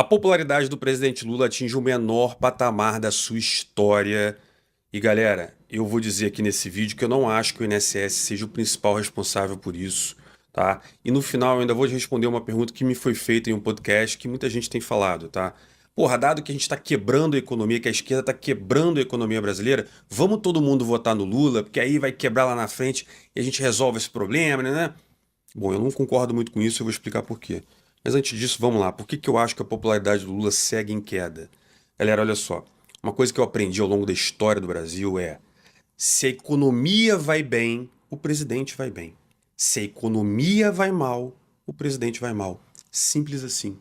A popularidade do presidente Lula atinge o menor patamar da sua história. E galera, eu vou dizer aqui nesse vídeo que eu não acho que o INSS seja o principal responsável por isso, tá? E no final eu ainda vou responder uma pergunta que me foi feita em um podcast que muita gente tem falado, tá? Porra, dado que a gente está quebrando a economia, que a esquerda está quebrando a economia brasileira, vamos todo mundo votar no Lula, porque aí vai quebrar lá na frente e a gente resolve esse problema, né? Bom, eu não concordo muito com isso, eu vou explicar por quê. Mas antes disso, vamos lá. Por que eu acho que a popularidade do Lula segue em queda? Galera, olha só. Uma coisa que eu aprendi ao longo da história do Brasil é: se a economia vai bem, o presidente vai bem. Se a economia vai mal, o presidente vai mal. Simples assim.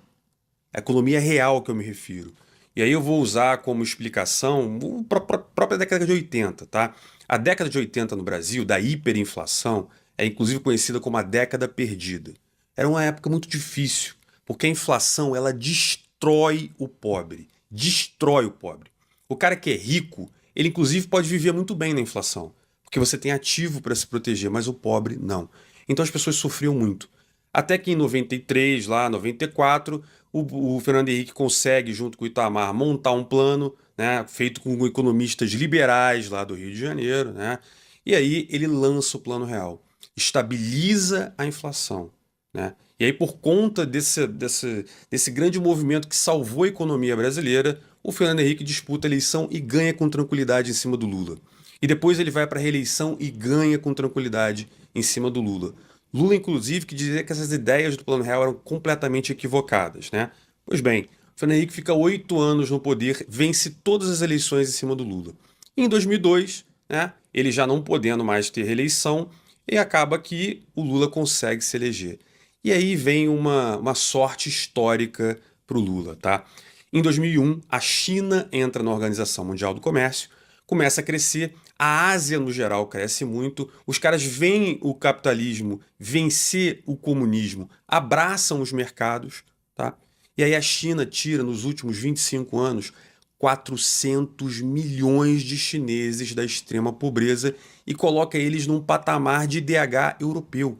A economia real que eu me refiro. E aí eu vou usar como explicação a própria década de 80, tá? A década de 80 no Brasil, da hiperinflação, é inclusive conhecida como a década perdida. Era uma época muito difícil, porque a inflação ela destrói o pobre. Destrói o pobre. O cara que é rico, ele inclusive pode viver muito bem na inflação, porque você tem ativo para se proteger, mas o pobre não. Então as pessoas sofriam muito. Até que em 93, lá, 94, o Fernando Henrique consegue, junto com o Itamar, montar um plano, né, feito com economistas liberais lá do Rio de Janeiro, né, e aí ele lança o Plano Real, estabiliza a inflação, né, e aí por conta desse grande movimento que salvou a economia brasileira, o Fernando Henrique disputa a eleição e ganha com tranquilidade em cima do Lula. E depois ele vai para a reeleição e ganha com tranquilidade em cima do Lula. Lula, inclusive, que dizia que essas ideias do Plano Real eram completamente equivocadas, né? Pois bem, Fernando Henrique fica 8 anos no poder, vence todas as eleições em cima do Lula. Em 2002, né, ele já não podendo mais ter reeleição, e acaba que o Lula consegue se eleger. E aí vem uma sorte histórica para o Lula, tá? Em 2001, a China entra na Organização Mundial do Comércio, começa a crescer, a Ásia no geral cresce muito, os caras veem o capitalismo vencer o comunismo, abraçam os mercados, tá? E aí a China tira nos últimos 25 anos 400 milhões de chineses da extrema pobreza e coloca eles num patamar de IDH europeu.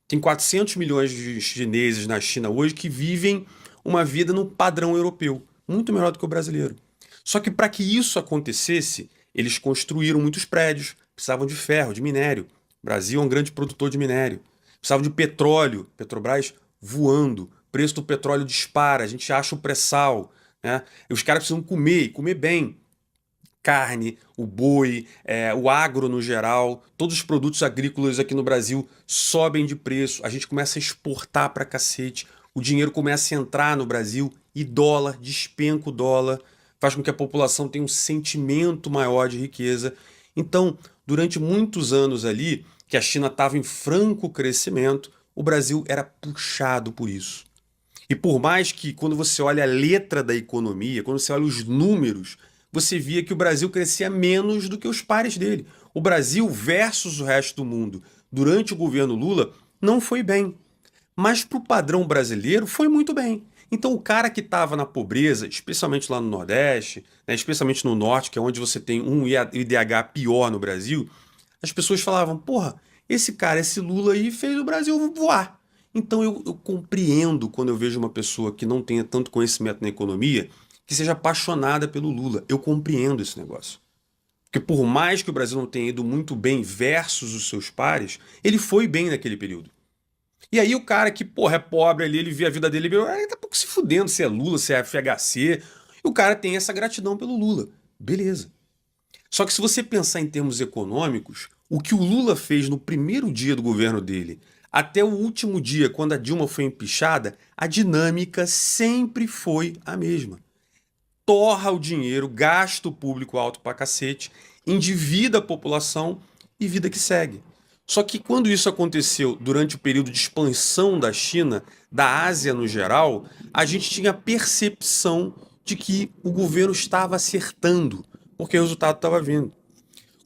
Tem 400 milhões de chineses na China hoje que vivem uma vida no padrão europeu, muito melhor do que o brasileiro. Só que para que isso acontecesse, eles construíram muitos prédios, precisavam de ferro, de minério. O Brasil é um grande produtor de minério. Precisavam de petróleo, Petrobras voando, o preço do petróleo dispara, a gente acha o pré-sal, né? E os caras precisam comer, e comer bem. Carne, o boi, o agro no geral, todos os produtos agrícolas aqui no Brasil sobem de preço, a gente começa a exportar pra cacete, o dinheiro começa a entrar no Brasil e dólar, despenca o dólar, faz com que a população tenha um sentimento maior de riqueza. Então, durante muitos anos ali, que a China estava em franco crescimento, o Brasil era puxado por isso. E por mais que, quando você olha a letra da economia, quando você olha os números, você via que o Brasil crescia menos do que os pares dele. O Brasil versus o resto do mundo, durante o governo Lula, não foi bem. Mas para o padrão brasileiro, foi muito bem. Então, o cara que estava na pobreza, especialmente lá no Nordeste, né, especialmente no Norte, que é onde você tem um IDH pior no Brasil, as pessoas falavam: porra, esse cara, esse Lula aí fez o Brasil voar. Então eu compreendo quando eu vejo uma pessoa que não tenha tanto conhecimento na economia, que seja apaixonada pelo Lula. Eu compreendo esse negócio. Porque por mais que o Brasil não tenha ido muito bem versus os seus pares, ele foi bem naquele período. E aí o cara que, porra, é pobre ali, ele vê a vida dele, ele tá pouco se fudendo se é Lula, se é FHC. E o cara tem essa gratidão pelo Lula. Beleza. Só que se você pensar em termos econômicos, o que o Lula fez no primeiro dia do governo dele, até o último dia, quando a Dilma foi empichada, a dinâmica sempre foi a mesma. Torra o dinheiro, gasta o público alto pra cacete, endivida a população e vida que segue. Só que quando isso aconteceu durante o período de expansão da China, da Ásia no geral, a gente tinha a percepção de que o governo estava acertando, porque o resultado estava vindo.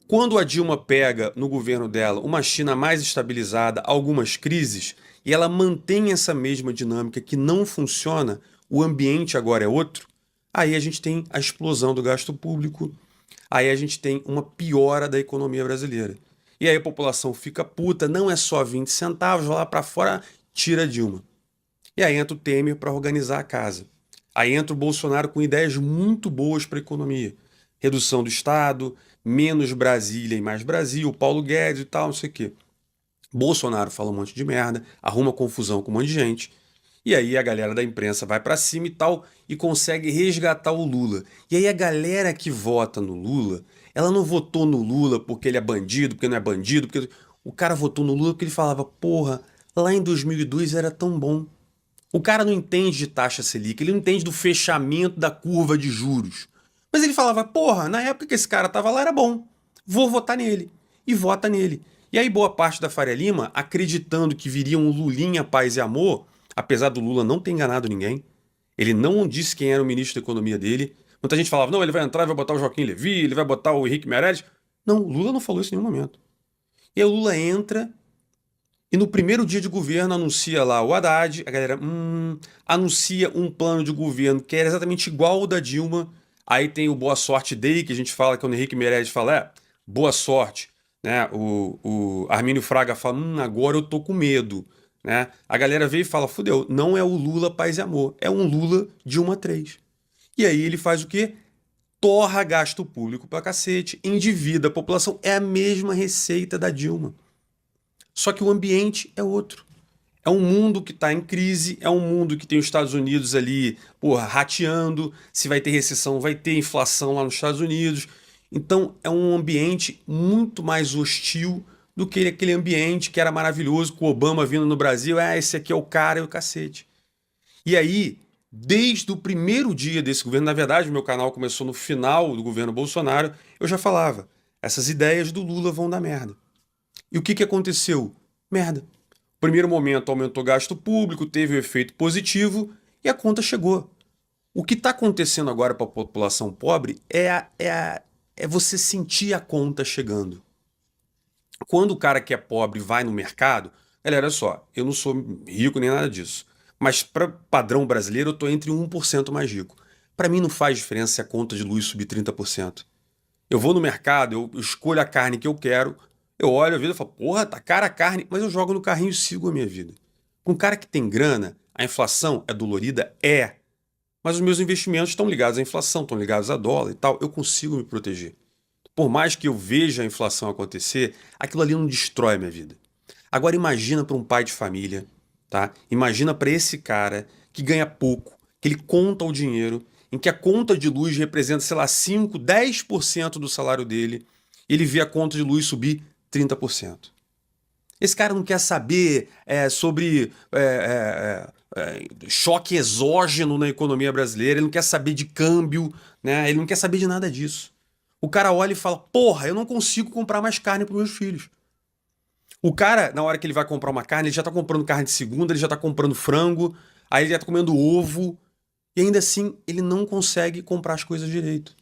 Quando a Dilma pega no governo dela uma China mais estabilizada, algumas crises, e ela mantém essa mesma dinâmica que não funciona, o ambiente agora é outro, aí a gente tem a explosão do gasto público, aí a gente tem uma piora da economia brasileira. E aí a população fica puta, não é só 20 centavos, vai lá para fora, tira a Dilma. E aí entra o Temer para organizar a casa. Aí entra o Bolsonaro com ideias muito boas para a economia. Redução do Estado, menos Brasília e mais Brasil, Paulo Guedes e tal, não sei o quê. Bolsonaro fala um monte de merda, arruma confusão com um monte de gente. E aí a galera da imprensa vai pra cima e tal e consegue resgatar o Lula. E aí a galera que vota no Lula, ela não votou no Lula porque ele é bandido, porque não é bandido, porque o cara votou no Lula porque ele falava, porra, lá em 2002 era tão bom. O cara não entende de taxa Selic, ele não entende do fechamento da curva de juros. Mas ele falava, porra, na época que esse cara tava lá era bom, vou votar nele. E vota nele. E aí boa parte da Faria Lima, acreditando que viria um Lulinha paz e amor, apesar do Lula não ter enganado ninguém, ele não disse quem era o ministro da economia dele. Muita gente falava, não, ele vai entrar e vai botar o Joaquim Levy, ele vai botar o Henrique Meirelles. Não, o Lula não falou isso em nenhum momento. E aí o Lula entra e no primeiro dia de governo anuncia lá o Haddad, a galera, anuncia um plano de governo que era exatamente igual ao da Dilma. Aí tem o Boa Sorte Day, que a gente fala, que é o Henrique Meirelles fala, boa sorte. Né? O Armínio Fraga fala, agora eu tô com medo. Né? A galera veio e fala, fudeu, não é o Lula paz e amor, é um Lula Dilma 3. E aí ele faz o quê? Torra gasto público pra cacete, endivida a população. É a mesma receita da Dilma. Só que o ambiente é outro. É um mundo que está em crise, é um mundo que tem os Estados Unidos ali, porra, rateando. Se vai ter recessão, vai ter inflação lá nos Estados Unidos. Então é um ambiente muito mais hostil do que aquele ambiente que era maravilhoso, com o Obama vindo no Brasil. Esse aqui é o cara e o cacete. E aí, desde o primeiro dia desse governo, na verdade, o meu canal começou no final do governo Bolsonaro, eu já falava, essas ideias do Lula vão dar merda. E o que aconteceu? Merda. Primeiro momento aumentou gasto público, teve o efeito positivo e a conta chegou. O que está acontecendo agora para a população pobre é você sentir a conta chegando. Quando o cara que é pobre vai no mercado, galera, olha só, eu não sou rico nem nada disso, mas para padrão brasileiro eu estou entre 1% mais rico. Para mim não faz diferença se a conta de luz subir 30%. Eu vou no mercado, eu escolho a carne que eu quero, eu olho a vida e falo, porra, tá cara a carne, mas eu jogo no carrinho e sigo a minha vida. Com um cara que tem grana, a inflação é dolorida? É. Mas os meus investimentos estão ligados à inflação, estão ligados a dólar e tal, eu consigo me proteger. Por mais que eu veja a inflação acontecer, aquilo ali não destrói a minha vida. Agora imagina para um pai de família, tá? Imagina para esse cara que ganha pouco, que ele conta o dinheiro, em que a conta de luz representa, sei lá, 5, 10% do salário dele, e ele vê a conta de luz subir 30%. Esse cara não quer saber sobre choque exógeno na economia brasileira, ele não quer saber de câmbio, né? Ele não quer saber de nada disso. O cara olha e fala, porra, eu não consigo comprar mais carne para meus filhos. O cara, na hora que ele vai comprar uma carne, ele já tá comprando carne de segunda, ele já tá comprando frango, aí ele já tá comendo ovo, e ainda assim ele não consegue comprar as coisas direito.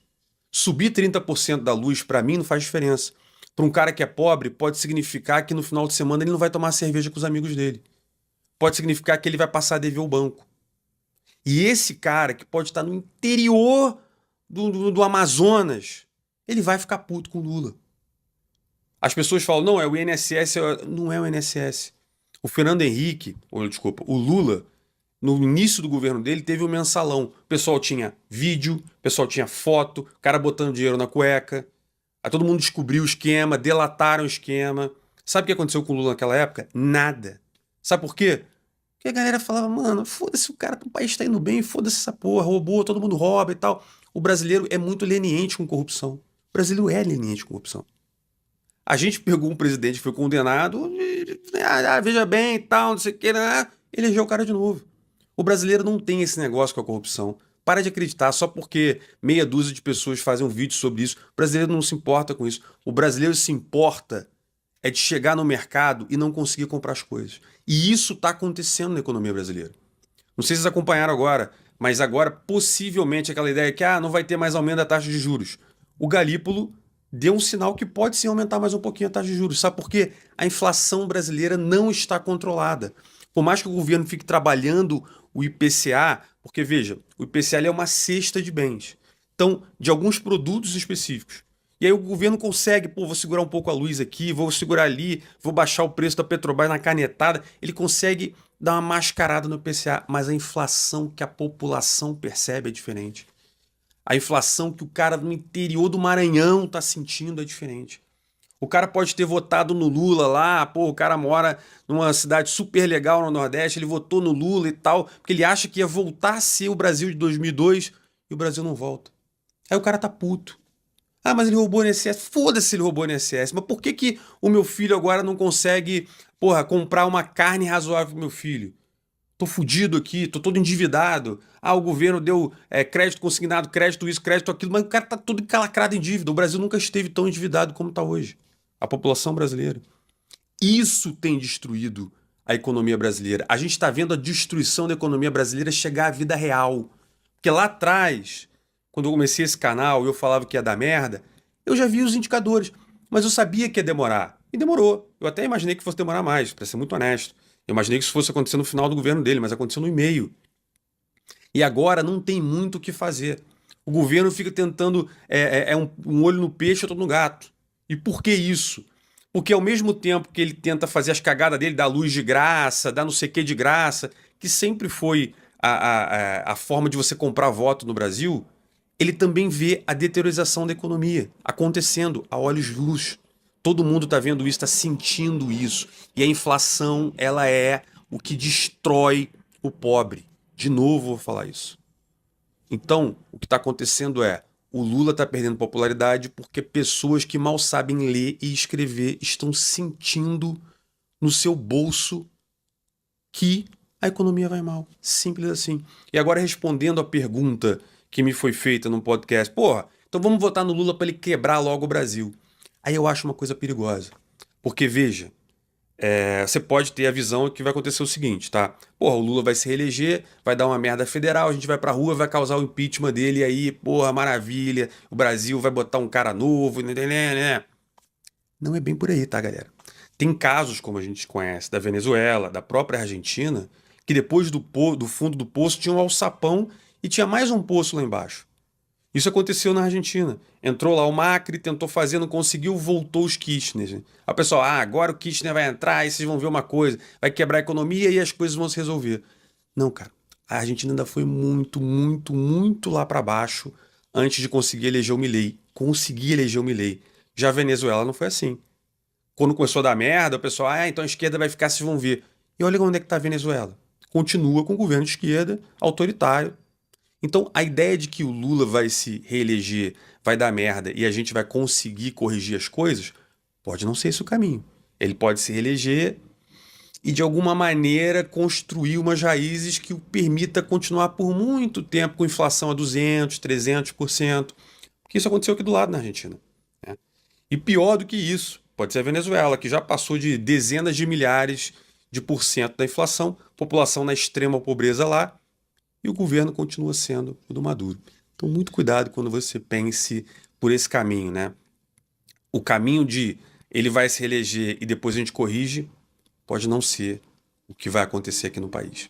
Subir 30% da luz para mim não faz diferença. Para um cara que é pobre, pode significar que no final de semana ele não vai tomar cerveja com os amigos dele. Pode significar que ele vai passar a dever ao banco. E esse cara, que pode estar no interior do Amazonas, ele vai ficar puto com o Lula. As pessoas falam, não, é o INSS. Não é o INSS. O Fernando Henrique, ou desculpa, o Lula, no início do governo dele, teve o mensalão. O pessoal tinha vídeo, o pessoal tinha foto, o cara botando dinheiro na cueca. Aí todo mundo descobriu o esquema, delataram o esquema. Sabe o que aconteceu com o Lula naquela época? Nada. Sabe por quê? Porque a galera falava, mano, foda-se o cara, o país tá indo bem, foda-se essa porra, roubou, todo mundo rouba e tal. O brasileiro é muito leniente com corrupção. O brasileiro é leniente com corrupção. A gente pegou um presidente que foi condenado, veja bem e tal, não sei o que, elegeu o cara de novo. O brasileiro não tem esse negócio com a corrupção. Para de acreditar só porque meia dúzia de pessoas fazem um vídeo sobre isso. O brasileiro não se importa com isso. O brasileiro se importa é de chegar no mercado e não conseguir comprar as coisas. E isso está acontecendo na economia brasileira. Não sei se vocês acompanharam agora, mas agora possivelmente aquela ideia que não vai ter mais aumento da taxa de juros. O Galípolo deu um sinal que pode sim aumentar mais um pouquinho a taxa de juros. Sabe por quê? A inflação brasileira não está controlada. Por mais que o governo fique trabalhando o IPCA, porque veja, o IPCA é uma cesta de bens. Então, de alguns produtos específicos. E aí o governo consegue, vou segurar um pouco a luz aqui, vou segurar ali, vou baixar o preço da Petrobras na canetada. Ele consegue dá uma mascarada no IPCA, mas a inflação que a população percebe é diferente. A inflação que o cara no interior do Maranhão tá sentindo é diferente. O cara pode ter votado no Lula lá, pô, o cara mora numa cidade super legal no Nordeste, ele votou no Lula e tal, porque ele acha que ia voltar a ser o Brasil de 2002 e o Brasil não volta. Aí o cara tá puto. Ah, mas ele roubou no INSS. Foda-se se ele roubou no INSS. Mas por que que o meu filho agora não consegue, porra, comprar uma carne razoável pro meu filho? Tô fudido aqui, tô todo endividado. Ah, o governo deu crédito consignado, crédito isso, crédito aquilo, mas o cara tá todo encalacrado em dívida. O Brasil nunca esteve tão endividado como tá hoje. A população brasileira. Isso tem destruído a economia brasileira. A gente está vendo a destruição da economia brasileira chegar à vida real. Porque lá atrás, quando eu comecei esse canal e eu falava que ia dar merda, eu já vi os indicadores. Mas eu sabia que ia demorar. E demorou. Eu até imaginei que fosse demorar mais, para ser muito honesto. Eu imaginei que isso fosse acontecer no final do governo dele, mas aconteceu no meio. E agora não tem muito o que fazer. O governo fica tentando um olho no peixe e outro no gato. E por que isso? Porque ao mesmo tempo que ele tenta fazer as cagadas dele, dar luz de graça, dar não sei o que de graça, que sempre foi a forma de você comprar voto no Brasil, ele também vê a deteriorização da economia acontecendo a olhos nus. Todo mundo está vendo isso, está sentindo isso. E a inflação, ela é o que destrói o pobre. De novo vou falar isso. Então, o que está acontecendo é, o Lula está perdendo popularidade porque pessoas que mal sabem ler e escrever estão sentindo no seu bolso que a economia vai mal. Simples assim. E agora respondendo a pergunta que me foi feita num podcast, porra, então vamos votar no Lula para ele quebrar logo o Brasil. Aí eu acho uma coisa perigosa. Porque, veja, você pode ter a visão que vai acontecer o seguinte, tá? Porra, o Lula vai se reeleger, vai dar uma merda federal, a gente vai pra rua, vai causar o impeachment dele e aí, porra, maravilha, o Brasil vai botar um cara novo, né? Não é bem por aí, tá, galera? Tem casos, como a gente conhece, da Venezuela, da própria Argentina, que depois do fundo do poço tinha um alçapão e tinha mais um poço lá embaixo. Isso aconteceu na Argentina. Entrou lá o Macri, tentou fazer, não conseguiu, voltou os Kirchner. Aí o pessoal, agora o Kirchner vai entrar e vocês vão ver uma coisa, vai quebrar a economia e as coisas vão se resolver. Não, cara. A Argentina ainda foi muito, muito, muito lá para baixo antes de conseguir eleger o Milei. Conseguir eleger o Milei. Já a Venezuela não foi assim. Quando começou a dar merda, o pessoal, então a esquerda vai ficar, vocês vão ver. E olha onde é que está a Venezuela. Continua com o governo de esquerda, autoritário. Então, a ideia de que o Lula vai se reeleger, vai dar merda e a gente vai conseguir corrigir as coisas, pode não ser esse o caminho. Ele pode se reeleger e, de alguma maneira, construir umas raízes que o permita continuar por muito tempo com inflação a 200, 300%. Porque isso aconteceu aqui do lado na Argentina, né? E pior do que isso, pode ser a Venezuela, que já passou de dezenas de milhares de porcento da inflação, população na extrema pobreza lá, e o governo continua sendo o do Maduro. Então, muito cuidado quando você pense por esse caminho, né? O caminho de ele vai se reeleger e depois a gente corrige pode não ser o que vai acontecer aqui no país.